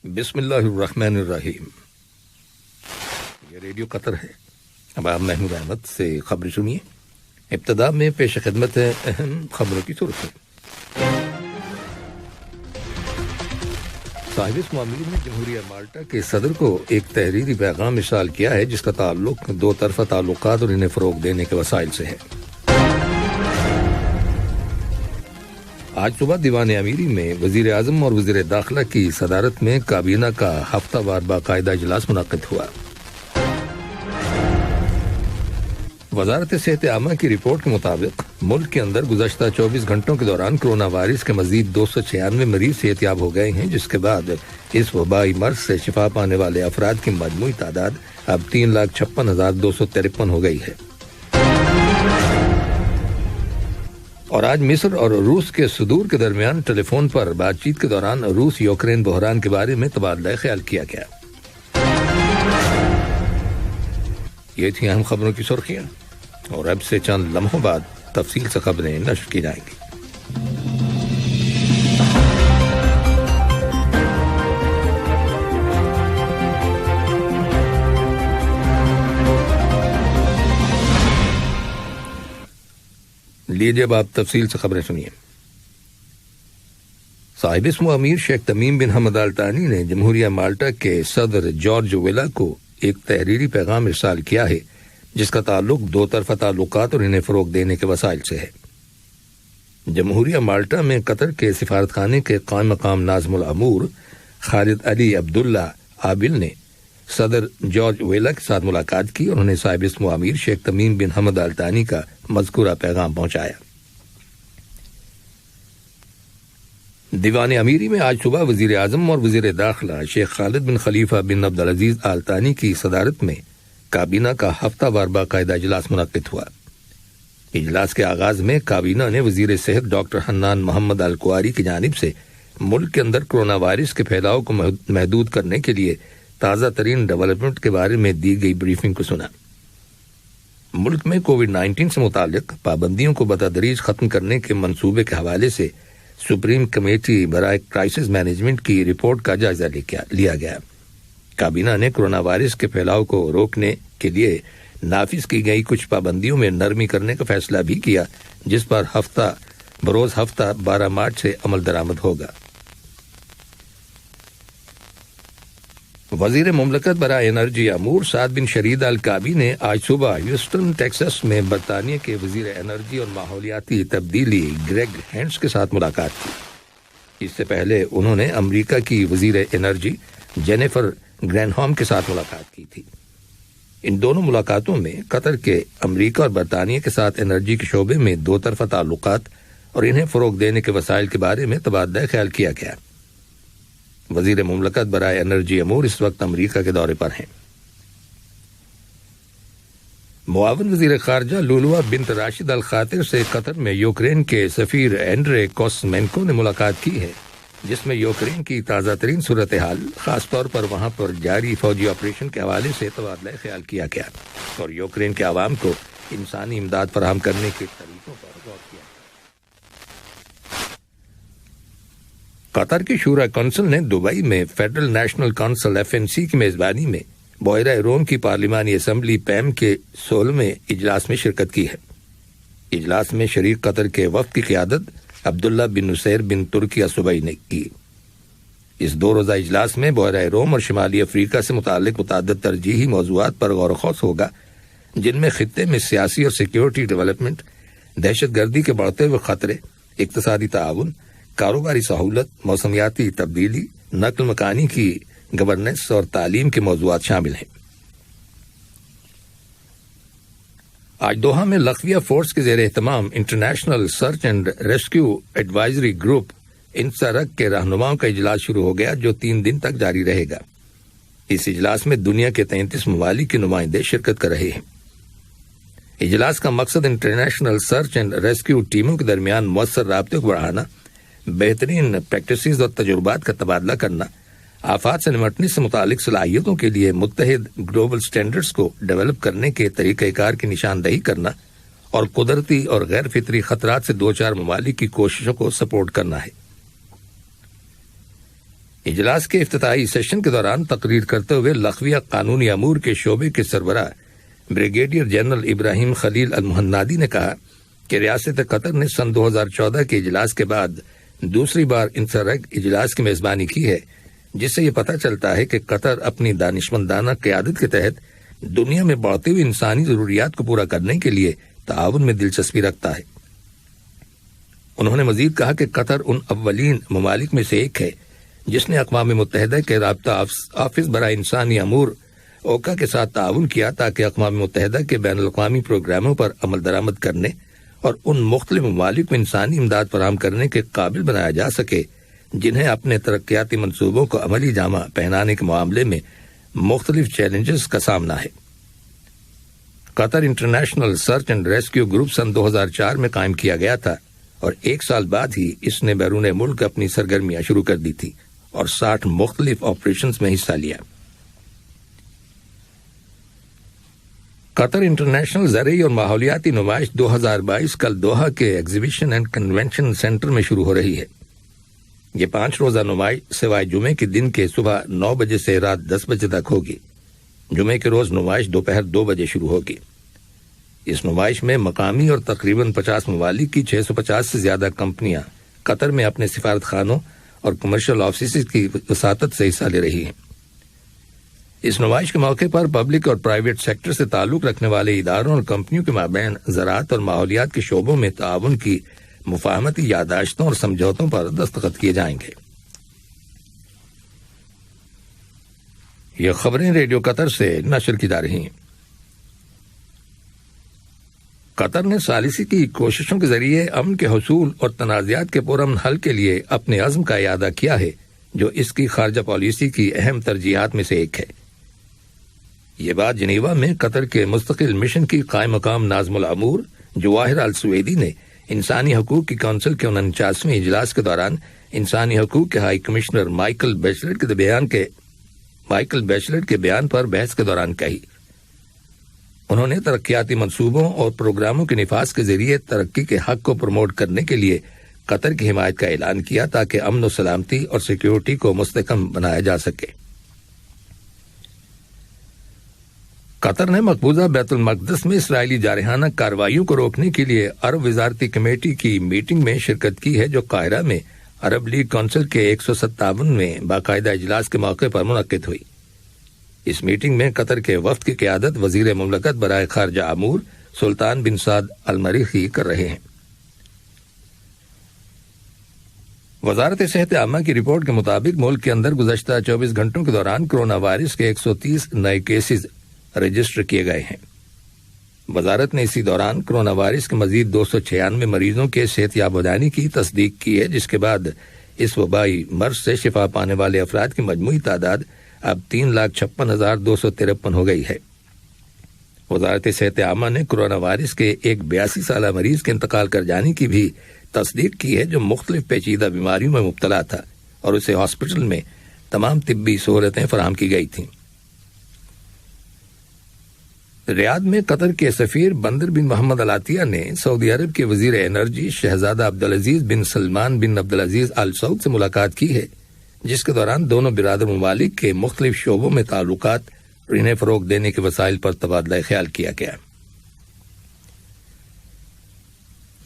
بسم اللہ الرحمن الرحیم۔ یہ ریڈیو قطر ہے۔ اب آپ محمود احمد سے خبر سنیے۔ ابتدا میں پیش خدمت ہے اہم خبروں کی سرخی۔ صاحب اسماعیل نے جمہوریہ مالٹا کے صدر کو ایک تحریری پیغام ارسال کیا ہے جس کا تعلق دو طرفہ تعلقات اور انہیں فروغ دینے کے وسائل سے ہے۔ آج صبح دیوان امیری میں وزیر اعظم اور وزیر داخلہ کی صدارت میں کابینہ کا ہفتہ وار باقاعدہ اجلاس منعقد ہوا۔ وزارت صحت عامہ کی رپورٹ کے مطابق ملک کے اندر گزشتہ 24 گھنٹوں کے دوران کرونا وائرس کے مزید 296 مریض صحتیاب ہو گئے ہیں، جس کے بعد اس وبائی مرض سے شفا پانے والے افراد کی مجموعی تعداد اب 3,56,253 ہو گئی ہے۔ اور آج مصر اور روس کے صدور کے درمیان ٹیلی فون پر بات چیت کے دوران روس یوکرین بحران کے بارے میں تبادلہ خیال کیا گیا۔ یہ تھی اہم خبروں کی سرخیاں، اور اب سے چند لمحوں بعد تفصیل سے خبریں نشر کی جائیں گی۔ لیجیے اب آپ تفصیل سے خبریں سنیے۔ صاحب اسم امیر شیخ تمیم بن حمد آل ثانی نے جمہوریہ مالٹا کے صدر جارج ویلا کو ایک تحریری پیغام ارسال کیا ہے جس کا تعلق دو طرفہ تعلقات اور انہیں فروغ دینے کے وسائل سے ہے۔ جمہوریہ مالٹا میں قطر کے سفارت خانے کے قائم مقام ناظم الامور خالد علی عبداللہ عابل نے صدر جارج ویلا کے ساتھ ملاقات کی اور انہیں صاحب اسم امیر شیخ تمیم بن حمد آل ثانی کا مذکورہ پیغام پہنچایا۔ دیوان امیری میں آج صبح وزیر اعظم اور وزیر داخلہ شیخ خالد بن خلیفہ بن عبدالعزیز آل ثانی کی صدارت میں کابینہ کا ہفتہ وار باقاعدہ اجلاس منعقد ہوا۔ اجلاس کے آغاز میں کابینہ نے وزیر صحت ڈاکٹر حنان محمد الکواری کی جانب سے ملک کے اندر کرونا وائرس کے پھیلاؤ کو محدود کرنے کے لیے تازہ ترین ڈیولپمنٹ کے بارے میں دی گئی بریفنگ کو سنا۔ ملک میں کووڈ-19 سے متعلق پابندیوں کو بتدریج ختم کرنے کے منصوبے کے حوالے سے سپریم کمیٹی برائے کرائسس مینجمنٹ کی رپورٹ کا جائزہ لیا گیا۔ کابینہ نے کرونا وائرس کے پھیلاؤ کو روکنے کے لیے نافذ کی گئی کچھ پابندیوں میں نرمی کرنے کا فیصلہ بھی کیا، جس پر بروز ہفتہ 12 مارچ سے عمل درآمد ہوگا۔ وزیر مملکت برائے انرجی امور سعد بن شرید الکعبی نے آج صبح ہیوسٹن ٹیکساس میں برطانیہ کے وزیر انرجی اور ماحولیاتی تبدیلی گریگ ہینڈس کے ساتھ ملاقات کی۔ اس سے پہلے انہوں نے امریکہ کی وزیر انرجی جینیفر گرینہام کے ساتھ ملاقات کی تھی۔ ان دونوں ملاقاتوں میں قطر کے امریکہ اور برطانیہ کے ساتھ انرجی کے شعبے میں دو طرفہ تعلقات اور انہیں فروغ دینے کے وسائل کے بارے میں تبادلہ خیال کیا گیا۔ وزیر مملکت برائے انرجی امور اس وقت امریکہ کے دورے پر ہیں۔ معاون وزیر خارجہ لولوا بنت راشد الخاطر سے قطر میں یوکرین کے سفیر اینڈرے کوسمینکو نے ملاقات کی ہے، جس میں یوکرین کی تازہ ترین صورتحال، خاص طور پر وہاں پر جاری فوجی آپریشن کے حوالے سے تبادلہ خیال کیا گیا اور یوکرین کے عوام کو انسانی امداد فراہم کرنے کے طریقوں پر غور کیا۔ قطر کی شورا کونسل نے دبئی میں فیڈرل نیشنل کونسل FNC کی میزبانی میں بحیرہ روم کی پارلیمانی اسمبلی پیم کے 16ویں اجلاس میں شرکت کی ہے۔ اجلاس میں شریک قطر کے وفد کی قیادت عبداللہ بن نصیر بن ترکی الصبئی نے کی۔ اس 2 روزہ اجلاس میں بحیرہ روم اور شمالی افریقہ سے متعلق متعدد ترجیحی موضوعات پر غور و خوض ہوگا، جن میں خطے میں سیاسی اور سیکیورٹی ڈیولپمنٹ، دہشت گردی کے بڑھتے ہوئے خطرے، اقتصادی تعاون، کاروباری سہولت، موسمیاتی تبدیلی، نقل مکانی کی گورننس اور تعلیم کے موضوعات شامل ہیں۔ آج دوحہ میں لخویہ فورس کے زیر اہتمام international search and rescue advisory group INSARAG کے رہنماؤں کا اجلاس شروع ہو گیا، جو 3 دن تک جاری رہے گا۔ اس اجلاس میں دنیا کے 33 ممالک کے نمائندے شرکت کر رہے ہیں۔ اجلاس کا مقصد انٹرنیشنل سرچ اینڈ ریسکیو ٹیموں کے درمیان مؤثر رابطے کو بڑھانا، بہترین پریکٹسز اور تجربات کا تبادلہ کرنا، آفات سے نمٹنے سے متعلق صلاحیتوں کے لیے متحد گلوبل سٹینڈرڈز کو ڈیولپ کرنے کے طریقہ کار کی نشاندہی کرنا اور قدرتی اور غیر فطری خطرات سے 2-4 ممالک کی کوششوں کو سپورٹ کرنا ہے۔ اجلاس کے افتتاحی سیشن کے دوران تقریر کرتے ہوئے لغویہ قانونی امور کے شعبے کے سربراہ بریگیڈیئر جنرل ابراہیم خلیل المہنادی نے کہا کہ ریاست قطر نے سن 2014 کے اجلاس کے بعد دوسری بار انسرگ اجلاس کی میزبانی کی ہے، جس سے یہ پتہ چلتا ہے کہ قطر اپنی دانشمندانہ قیادت کے تحت دنیا میں بڑھتی ہوئی انسانی ضروریات کو پورا کرنے کے لیے تعاون میں دلچسپی رکھتا ہے۔ انہوں نے مزید کہا کہ قطر ان اولین ممالک میں سے ایک ہے جس نے اقوام متحدہ کے رابطہ آفس برائے انسانی امور اوکا کے ساتھ تعاون کیا تاکہ اقوام متحدہ کے بین الاقوامی پروگراموں پر عمل درآمد کرنے اور ان مختلف ممالک کو انسانی امداد فراہم کرنے کے قابل بنایا جا سکے جنہیں اپنے ترقیاتی منصوبوں کو عملی جامہ پہنانے کے معاملے میں مختلف چیلنجز کا سامنا ہے۔ Qatar international search and rescue group سن 2004 میں قائم کیا گیا تھا اور 1 سال بعد ہی اس نے بیرون ملک اپنی سرگرمیاں شروع کر دی تھی اور 60 مختلف آپریشنز میں حصہ لیا۔ قطر انٹرنیشنل زرعی اور ماحولیاتی نمائش 2022 کل دوحہ کے ایگزیبیشن اینڈ کنونشن سینٹر میں شروع ہو رہی ہے۔ یہ 5 روزہ نمائش سوائے جمعے کے دن کے صبح 9 بجے سے رات 10 بجے تک ہوگی۔ جمعے کے روز نمائش دوپہر 2 بجے شروع ہوگی۔ اس نمائش میں مقامی اور تقریباً 50 ممالک کی 650 سے زیادہ کمپنیاں قطر میں اپنے سفارت خانوں اور کمرشل آفیسز کی وساطت سے حصہ لے رہی ہیں۔ اس نمائش کے موقع پر پبلک اور پرائیویٹ سیکٹر سے تعلق رکھنے والے اداروں اور کمپنیوں کے مابین زراعت اور ماحولیات کے شعبوں میں تعاون کی مفاہمتی یادداشتوں اور سمجھوتوں پر دستخط کیے جائیں گے۔ یہ خبریں ریڈیو قطر سے نشر کی جا رہی ہیں۔ قطر نے ثالثی کی کوششوں کے ذریعے امن کے حصول اور تنازعات کے پرامن حل کے لیے اپنے عزم کا اعادہ کیا ہے، جو اس کی خارجہ پالیسی کی اہم ترجیحات میں سے ایک ہے۔ یہ بات جنیوا میں قطر کے مستقل مشن کی قائم مقام ناظم الامور جواہر السویدی نے انسانی حقوق کی کونسل کے 49ویں اجلاس کے دوران انسانی حقوق کے ہائی کمشنر مائیکل بیچلٹ کے بیان پر بحث کے دوران کہی۔ انہوں نے ترقیاتی منصوبوں اور پروگراموں کے نفاذ کے ذریعے ترقی کے حق کو پروموٹ کرنے کے لیے قطر کی حمایت کا اعلان کیا تاکہ امن و سلامتی اور سیکیورٹی کو مستحکم بنایا جا سکے۔ قطر نے مقبوضہ بیت المقدس میں اسرائیلی جارحانہ کارروائیوں کو روکنے کے لیے عرب وزارتی کمیٹی کی میٹنگ میں شرکت کی ہے، جو قاہرہ میں عرب لیگ کونسل کے 157ویں باقاعدہ اجلاس کے موقع پر منعقد ہوئی۔ اس میٹنگ میں قطر کے وفد کی قیادت وزیر مملکت برائے خارجہ امور سلطان بن سعد المریخی کر رہے ہیں۔ وزارت صحت عامہ کی رپورٹ کے مطابق ملک کے اندر گزشتہ 24 گھنٹوں کے دوران کرونا وائرس کے 130 نئے کیسز رجسٹر کیے گئے ہیں۔ وزارت نے اسی دوران کرونا وائرس کے مزید 296 مریضوں کے صحت یاب ہو جانے کی تصدیق کی ہے، جس کے بعد اس وبائی مرض سے شفا پانے والے افراد کی مجموعی تعداد اب 3,56,253 ہو گئی ہے۔ وزارت صحت عامہ نے کرونا وائرس کے ایک 82 سالہ مریض کے انتقال کر جانے کی بھی تصدیق کی ہے، جو مختلف پیچیدہ بیماریوں میں مبتلا تھا اور اسے ہاسپٹل میں تمام طبی سہولتیں فراہم کی گئی تھیں۔ ریاض میں قطر کے سفیر بندر بن محمد العطیہ نے سعودی عرب کے وزیر انرجی شہزادہ عبدالعزیز بن سلمان بن عبدالعزیز آل سعود سے ملاقات کی ہے، جس کے دوران دونوں برادر ممالک کے مختلف شعبوں میں تعلقات انہیں فروغ دینے کے وسائل پر تبادلہ خیال کیا گیا۔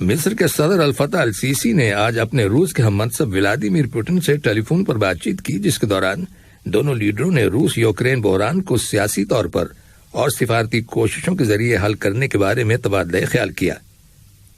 مصر کے صدر الفتح السیسی نے آج اپنے روس کے ہم منصب ولادیمیر پوٹن سے ٹیلی فون پر بات چیت کی، جس کے دوران دونوں لیڈروں نے روس یوکرین بحران کو سیاسی طور پر اور سفارتی کوششوں کے ذریعے حل کرنے کے بارے میں تبادلہ خیال کیا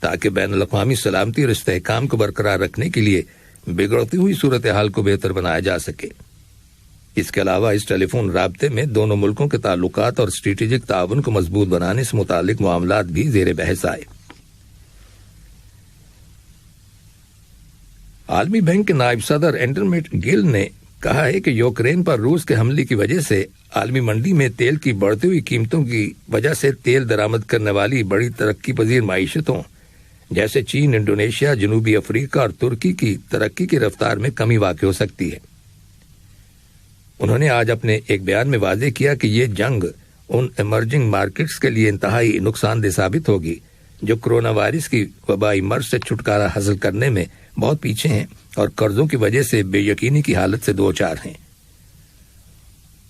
تاکہ بین الاقوامی سلامتی اور استحکام کو برقرار رکھنے کے لیے بگڑتی ہوئی صورتحال کو بہتر بنایا جا سکے۔ اس کے علاوہ اس ٹیلی فون رابطے میں دونوں ملکوں کے تعلقات اور اسٹریٹجک تعاون کو مضبوط بنانے سے متعلق معاملات بھی زیر بحث آئے۔ عالمی بینک کے نائب صدر اینڈرمٹ گل نے کہا ہے کہ یوکرین پر روس کے حملے کی وجہ سے عالمی منڈی میں تیل کی بڑھتی ہوئی قیمتوں کی وجہ سے تیل درآمد کرنے والی بڑی ترقی پذیر معیشتوں جیسے چین، انڈونیشیا، جنوبی افریقہ اور ترکی کی ترقی کی رفتار میں کمی واقع ہو سکتی ہے۔ انہوں نے آج اپنے ایک بیان میں واضح کیا کہ یہ جنگ ان ایمرجنگ مارکیٹس کے لیے انتہائی نقصان دہ ثابت ہوگی جو کرونا وائرس کی وبائی مرض سے چھٹکارا حاصل کرنے میں بہت پیچھے ہیں اور قرضوں کی وجہ سے بے یقینی کی حالت سے دوچار ہیں۔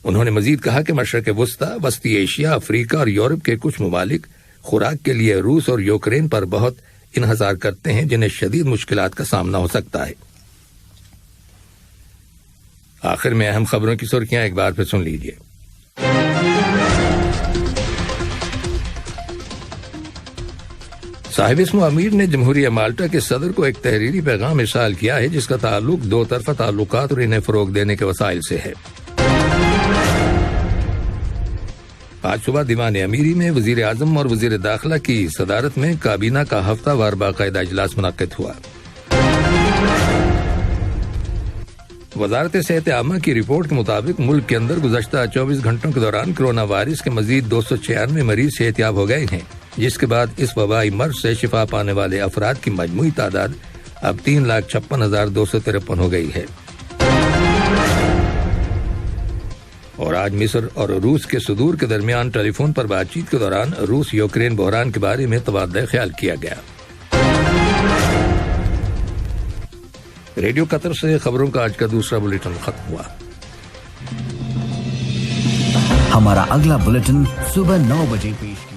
انہوں نے مزید کہا کہ مشرق وسطی، وسطی ایشیا، افریقہ اور یورپ کے کچھ ممالک خوراک کے لیے روس اور یوکرین پر بہت انحصار کرتے ہیں، جنہیں شدید مشکلات کا سامنا ہو سکتا ہے۔ آخر میں اہم خبروں کی سرخیاں ایک بار پھر سن لیجیے۔ صاحب اسم امیر نے جمہوریہ مالٹا کے صدر کو ایک تحریری پیغام ارسال کیا ہے جس کا تعلق دو طرفہ تعلقات اور انہیں فروغ دینے کے وسائل سے ہے۔ آج صبح دیوان امیری میں وزیر اعظم اور وزیر داخلہ کی صدارت میں کابینہ کا ہفتہ وار باقاعدہ اجلاس منعقد ہوا۔ وزارت صحت عامہ کی رپورٹ کے مطابق ملک کے اندر گزشتہ 24 گھنٹوں کے دوران کرونا وائرس کے مزید 296 مریض صحتیاب ہو گئے ہیں، جس کے بعد اس وبائی مرض سے شفا پانے والے افراد کی مجموعی تعداد اب 3,56,253 ہو گئی ہے۔ اور آج مصر اور روس کے صدور کے درمیان ٹیلی فون پر بات چیت کے دوران روس یوکرین بحران کے بارے میں تبادلہ خیال کیا گیا۔ ریڈیو قطر سے خبروں کا آج کا دوسرا بلیٹن ختم ہوا۔ ہمارا اگلا بلیٹن صبح 9 بجے پیش کیا